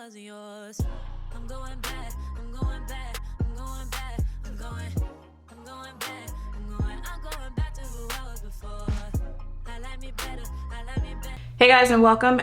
wasn't yours. I'm going back, I'm going back, I'm going back, I'm going back, I'm going back to who I was before. I like me better, I like me better. Hey guys, and welcome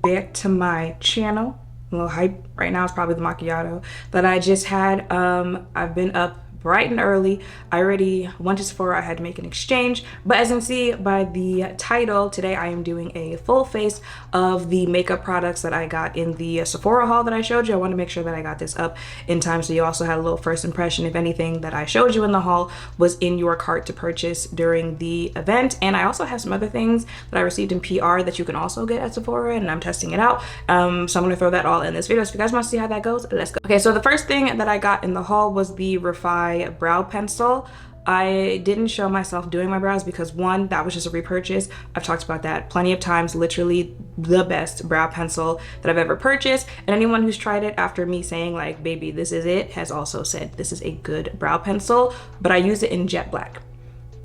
back to my channel. A little hype right now is probably the macchiato that I just had. I've been up bright and early. I already went to Sephora. I had to make an exchange, but as you can see by the title, today I am doing a full face of the makeup products that I got in the Sephora haul that I showed you. I want to make sure that I got this up in time so you also had a little first impression if anything that I showed you in the haul was in your cart to purchase during the event. And I also have some other things that I received in PR that you can also get at Sephora, and I'm testing it out. So I'm going to throw that all in this video. So if you guys want to see how that goes, let's go. Okay, so the first thing that I got in the haul was the REFYBrow Pencil. I didn't show myself doing my brows because one, that was just a repurchase. I've talked about that plenty of times. Literally the best brow pencil that I've ever purchased, and anyone who's tried it after me saying like, baby, this is it, has also said this is a good brow pencil. But I use it in jet black.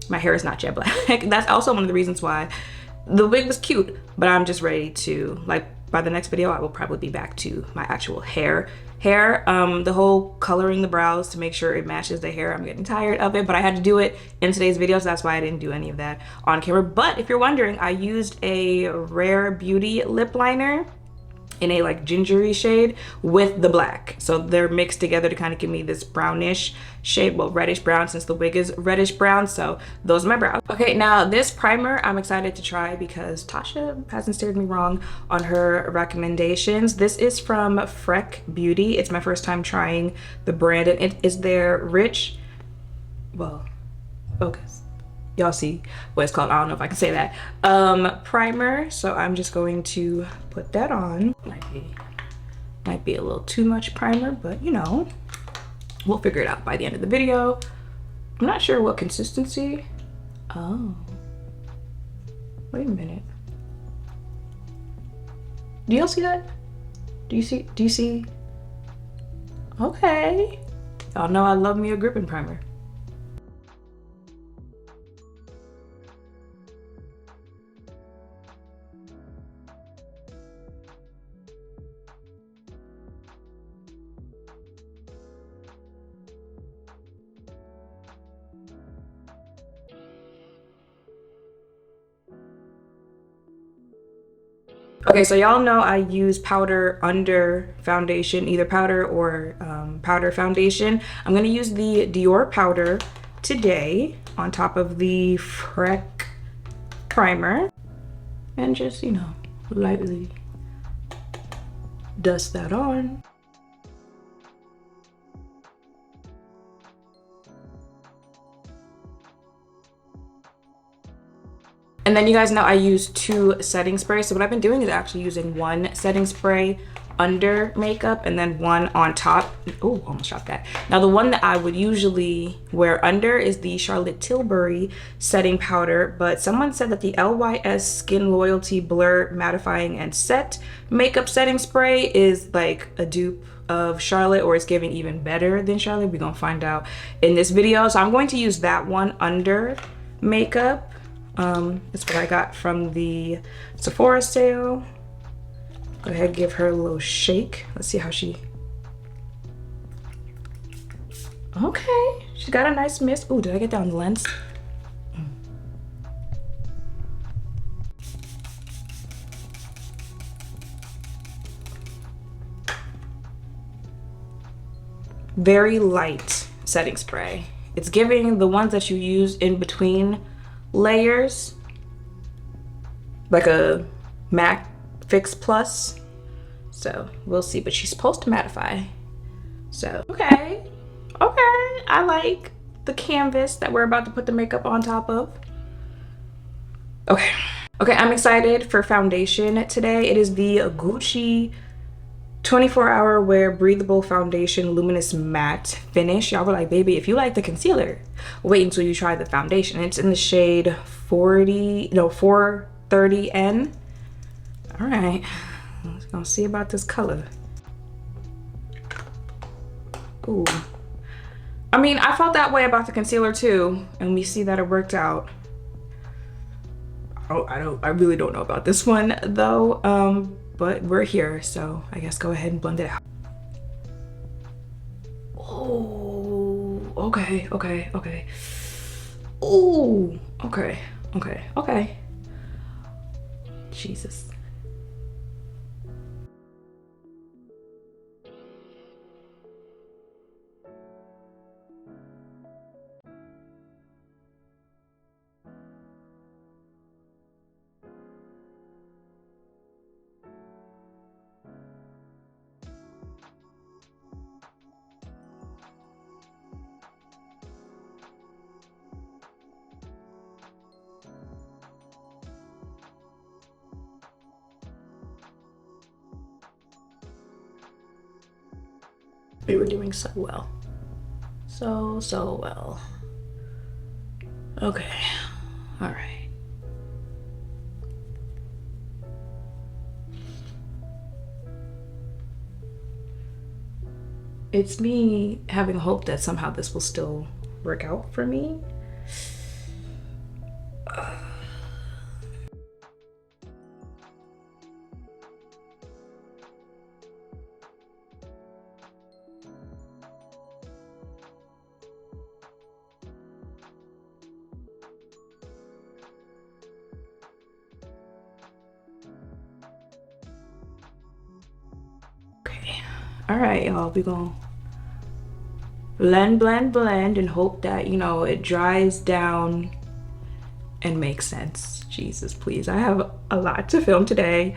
My hair is not jet black. That's also one of the reasons why the wig was cute, but I'm just ready to, like, by the next video I will probably be back to my actual hair. The whole coloring the brows to make sure it matches the hair, I'm getting tired of it, but I had to do it in today's video, so that's why I didn't do any of that on camera. But if you're wondering, I used a Rare Beauty lip liner in a like gingery shade with the black, so they're mixed together to kind of give me this brownish shade, well, reddish brown, since the wig is reddish brown. So those are my brows. Okay, now this primer I'm excited to try because Tasha hasn't steered me wrong on her recommendations. This is from Freck Beauty. It's my first time trying the brand, and it is their rich, well, focus, y'all see what it's called, I don't know if I can say that, primer. So I'm just going to put that on. Might be a little too much primer, but you know, we'll figure it out by the end of the video. I'm not sure what consistency. Oh, wait a minute, do y'all see that? Do you see? Okay, y'all know I love me a gripping primer. Okay, so y'all know I use powder under foundation, either powder or powder foundation. I'm gonna use the Dior powder today on top of the Freck primer and just, you know, lightly dust that on. And then you guys know I use 2 setting sprays. So what I've been doing is actually using 1 setting spray under makeup and then 1 on top. Oh, almost dropped that. Now the one that I would usually wear under is the Charlotte Tilbury setting powder, but someone said that the LYS Skin Loyalty Blur Mattifying and Set makeup setting spray is like a dupe of Charlotte, or it's giving even better than Charlotte. We're gonna find out in this video. So I'm going to use that one under makeup. It's what I got from the Sephora sale. Go ahead, give her a little shake. Let's see how she, okay, she's got a nice mist. Oh, did I get down the lens? Very light setting spray. It's giving the ones that you use in between layers, like a MAC Fix Plus. So we'll see, but she's supposed to mattify. So okay, I like the canvas that we're about to put the makeup on top of. Okay, I'm excited for foundation today. It is the Gucci 24-hour wear breathable foundation luminous matte finish. Y'all were like, baby, if you like the concealer, wait until you try the foundation. It's in the shade 430N. All right, let's go see about this color. Ooh, I mean, I felt that way about the concealer too, and we see that it worked out. I really don't know about this one though. but we're here, so I guess go ahead and blend it out. Oh, okay, okay, okay. Oh, okay, okay, okay. Jesus. We were doing so well. So well. Okay. All right. It's me having hope that somehow this will still work out for me. All right, y'all, we gonna blend, blend, blend, and hope that, you know, it dries down and makes sense. Jesus, please. I have a lot to film today.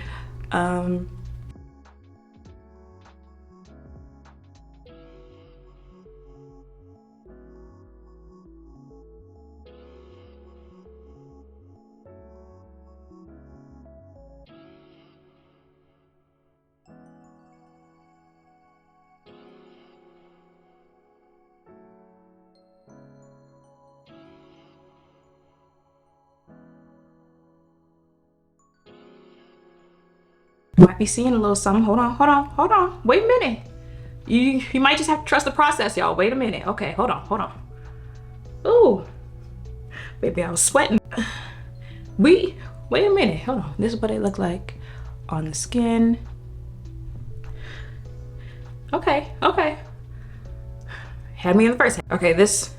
Might be seeing a little something. Hold on. Wait a minute. You might just have to trust the process, y'all. Wait a minute. Okay, hold on. Ooh, baby, I was sweating. Wait a minute. Hold on. This is what it looked like on the skin. Okay. Had me in the first. Okay, this,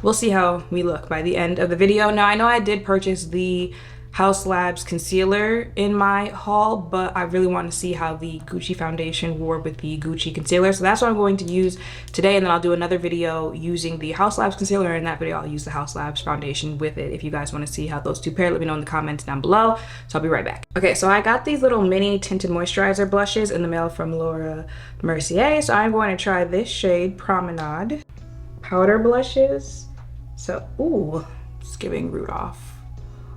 we'll see how we look by the end of the video. Now, I know I did purchase the Haus Labs concealer in my haul, but I really want to see how the Gucci foundation wore with the Gucci concealer. So that's what I'm going to use today, and then I'll do another video using the Haus Labs concealer, and in that video I'll use the Haus Labs foundation with it. If you guys want to see how those two pair, let me know in the comments down below. So I'll be right back. Okay, so I got these little mini tinted moisturizer blushes in the mail from Laura Mercier. So I'm going to try this shade, Promenade. Powder blushes. So, ooh, it's giving Rudolph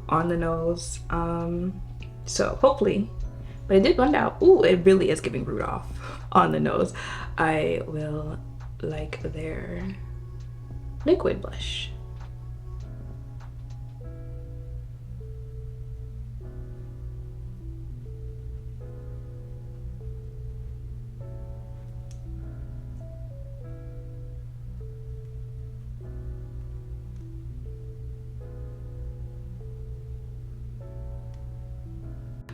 on the nose. So hopefully, but it did blend out. Ooh, it really is giving Rudolph on the nose. I will like their liquid blush.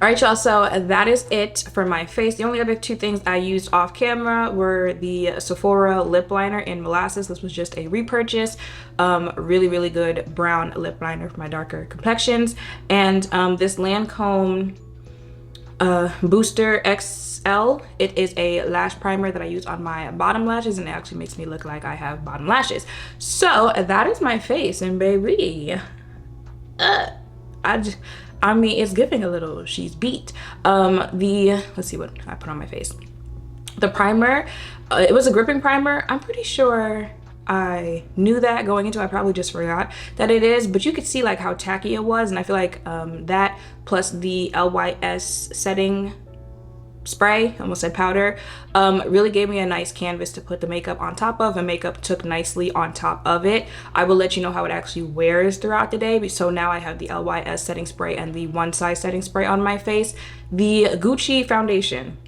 All right, y'all, so that is it for my face. The only other two things I used off camera were the Sephora lip liner in Molasses. This was just a repurchase. Really good brown lip liner for my darker complexions. And this Lancome Booster XL. It is a lash primer that I use on my bottom lashes, and it actually makes me look like I have bottom lashes. So that is my face, and baby, I mean, it's giving a little she's beat. Let's see what I put on my face. The primer, it was a gripping primer. I'm pretty sure I knew that going into it. I probably just forgot that it is, but you could see like how tacky it was, and I feel like that plus the LYS setting spray, almost said powder, really gave me a nice canvas to put the makeup on top of, and makeup took nicely on top of it. I will let you know how it actually wears throughout the day. So now I have the LYS setting spray and the One Size setting spray on my face. The Gucci foundation,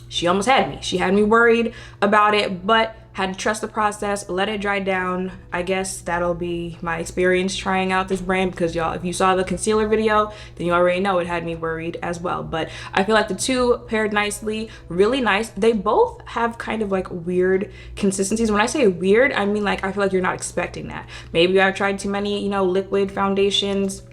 she almost had me. She had me worried about it, but had to trust the process, let it dry down. I guess that'll be my experience trying out this brand, because y'all, if you saw the concealer video, then you already know it had me worried as well. But I feel like the two paired nicely, really nice. They both have kind of like weird consistencies. When I say weird, I mean like I feel like you're not expecting that. Maybe I've tried too many, you know, liquid foundations,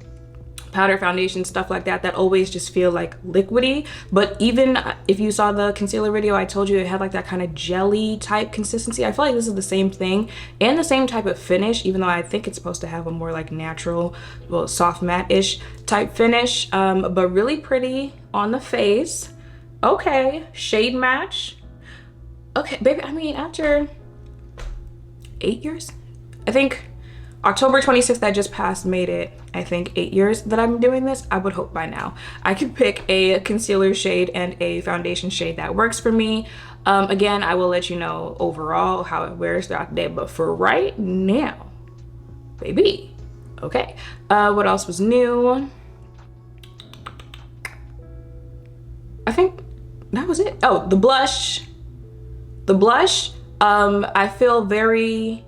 powder foundation, stuff like that, that always just feel like liquidy. But even if you saw the concealer video, I told you it had like that kind of jelly type consistency. I feel like this is the same thing and the same type of finish, even though I think it's supposed to have a more like natural, well, soft matte-ish type finish. But really pretty on the face. Okay, shade match. Okay, baby, I mean, after 8 years, I think October 26th that just passed made it, I think, 8 years that I'm doing this. I would hope by now I could pick a concealer shade and a foundation shade that works for me. Again, I will let you know overall how it wears throughout the day, but for right now, baby. Okay, what else was new? I think that was it. Oh, the blush. The blush, I feel very,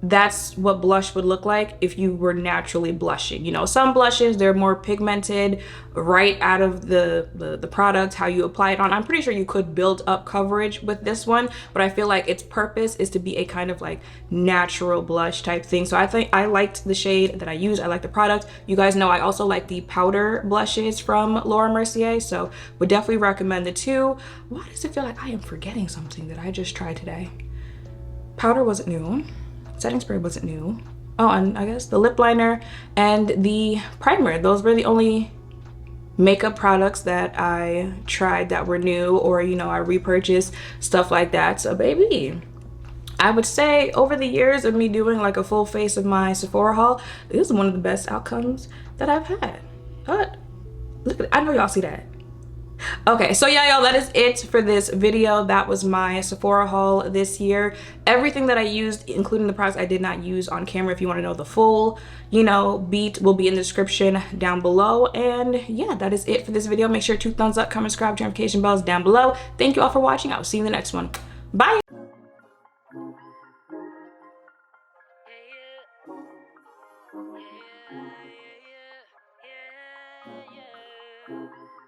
that's what blush would look like if you were naturally blushing. You know, some blushes, they're more pigmented right out of the product, how you apply it on. I'm pretty sure you could build up coverage with this one, but I feel like its purpose is to be a kind of like natural blush type thing. So I think I liked the shade that I use. I like the product. You guys know I also like the powder blushes from Laura Mercier, so would definitely recommend the two. Why does it feel like I am forgetting something that I just tried today? Powder wasn't new. Setting spray wasn't new. Oh, and I guess the lip liner and the primer. Those were the only makeup products that I tried that were new, or, you know, I repurchased, stuff like that. So baby, I would say over the years of me doing like a full face of my Sephora haul, this is one of the best outcomes that I've had. But look at it. I know y'all see that. Okay, so yeah, y'all, that is it for this video. That was my Sephora haul this year. Everything that I used, including the products I did not use on camera, if you want to know the full, you know, beat, will be in the description down below. And yeah, that is it for this video. Make sure to thumbs up, comment, subscribe, notification bells down below. Thank you all for watching. I'll see you in the next one. Bye. Yeah, yeah, yeah, yeah, yeah.